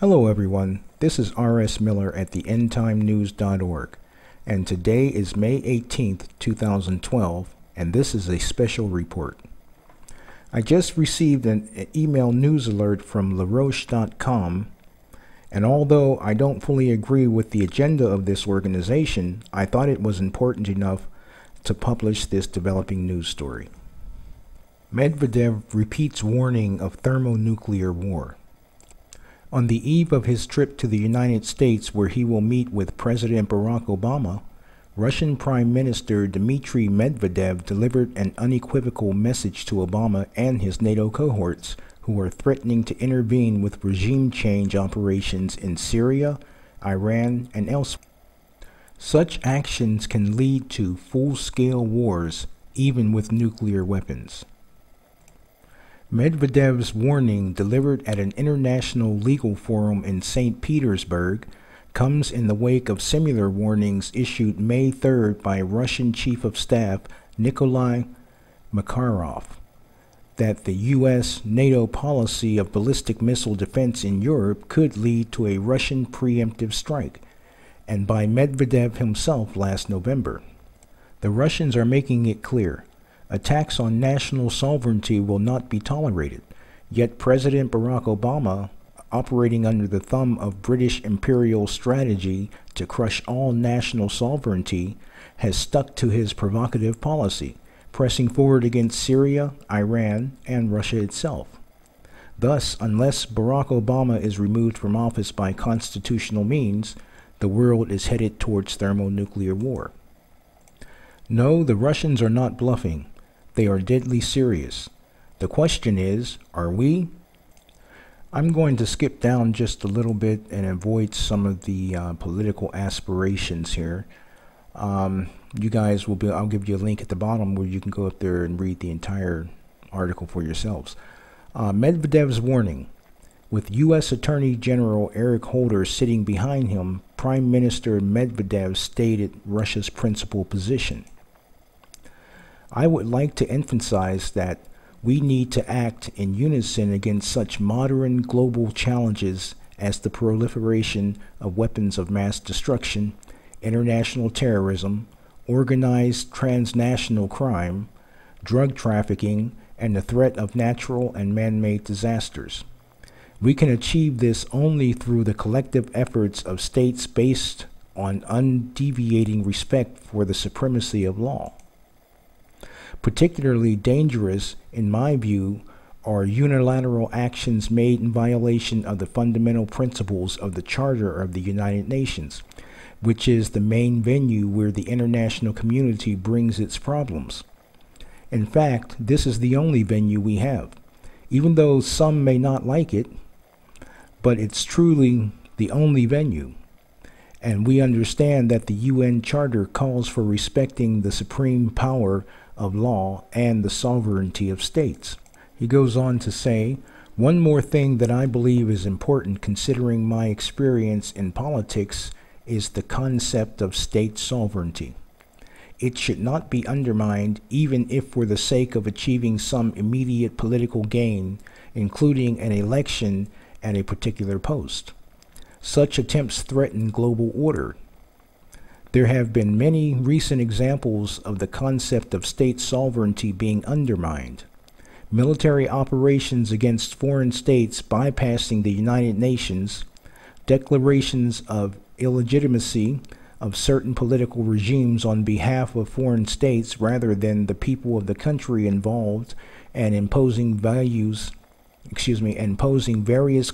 Hello everyone, this is R.S. Miller at the EndTimeNews.org, and today is May 18th, 2012, and this is a special report. I just received an email news alert from LaRoche.com, and although I don't fully agree with the agenda of this organization, I thought it was important enough to publish this developing news story. Medvedev repeats warning of thermonuclear war. On the eve of his trip to the United States, where he will meet with President Barack Obama, Russian Prime Minister Dmitry Medvedev delivered an unequivocal message to Obama and his NATO cohorts, who are threatening to intervene with regime change operations in Syria, Iran, and elsewhere. Such actions can lead to full-scale wars, even with nuclear weapons. Medvedev's warning, delivered at an international legal forum in St. Petersburg, comes in the wake of similar warnings issued May 3rd by Russian Chief of Staff Nikolai Makarov that the U.S.-NATO policy of ballistic missile defense in Europe could lead to a Russian preemptive strike, and by Medvedev himself last November. The Russians are making it clear. Attacks on national sovereignty will not be tolerated, yet President Barack Obama, operating under the thumb of British imperial strategy to crush all national sovereignty, has stuck to his provocative policy, pressing forward against Syria, Iran, and Russia itself. Thus, unless Barack Obama is removed from office by constitutional means, the world is headed towards thermonuclear war. No, the Russians are not bluffing. They are deadly serious. The question is, are we? I'm going to skip down just a little bit and avoid some of the political aspirations here. You guys will be, I'll give you a link at the bottom where you can go up there and read the entire article for yourselves. Medvedev's warning. With U.S. Attorney General Eric Holder sitting behind him, Prime Minister Medvedev stated Russia's principal position. I would like to emphasize that we need to act in unison against such modern global challenges as the proliferation of weapons of mass destruction, international terrorism, organized transnational crime, drug trafficking, and the threat of natural and man-made disasters. We can achieve this only through the collective efforts of states based on undeviating respect for the supremacy of law. Particularly dangerous, in my view, are unilateral actions made in violation of the fundamental principles of the Charter of the United Nations, which is the main venue where the international community brings its problems. In fact, this is the only venue we have, even though some may not like it, but it's truly the only venue. And we understand that the UN Charter calls for respecting the supreme power of law and the sovereignty of states. He goes on to say, one more thing that I believe is important considering my experience in politics is the concept of state sovereignty. It should not be undermined even if for the sake of achieving some immediate political gain, including an election at a particular post. Such attempts threaten global order. There have been many recent examples of the concept of state sovereignty being undermined. Military operations against foreign states bypassing the United Nations, declarations of illegitimacy of certain political regimes on behalf of foreign states rather than the people of the country involved, and imposing various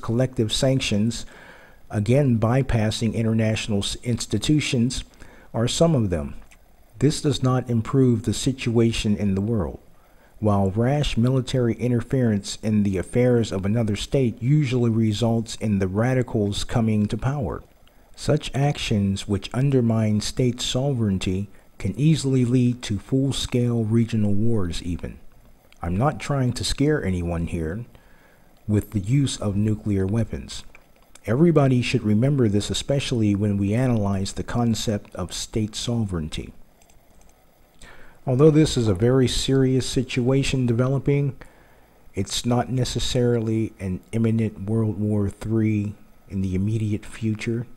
collective sanctions, again bypassing international institutions, are some of them. This does not improve the situation in the world. While rash military interference in the affairs of another state usually results in the radicals coming to power, such actions which undermine state sovereignty can easily lead to full-scale regional wars even. I'm not trying to scare anyone here with the use of nuclear weapons. Everybody should remember this, especially when we analyze the concept of state sovereignty. Although this is a very serious situation developing, it's not necessarily an imminent World War III in the immediate future.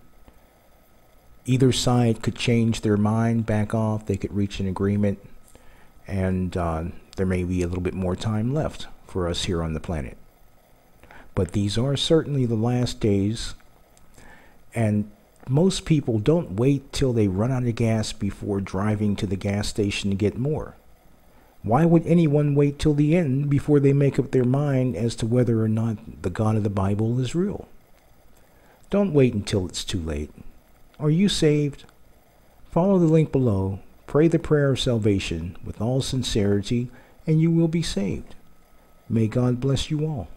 Either side could change their mind, back off, they could reach an agreement, and there may be a little bit more time left for us here on the planet. But these are certainly the last days, and most people don't wait till they run out of gas before driving to the gas station to get more. Why would anyone wait till the end before they make up their mind as to whether or not the God of the Bible is real? Don't wait until it's too late. Are you saved? Follow the link below, pray the prayer of salvation with all sincerity, and you will be saved. May God bless you all.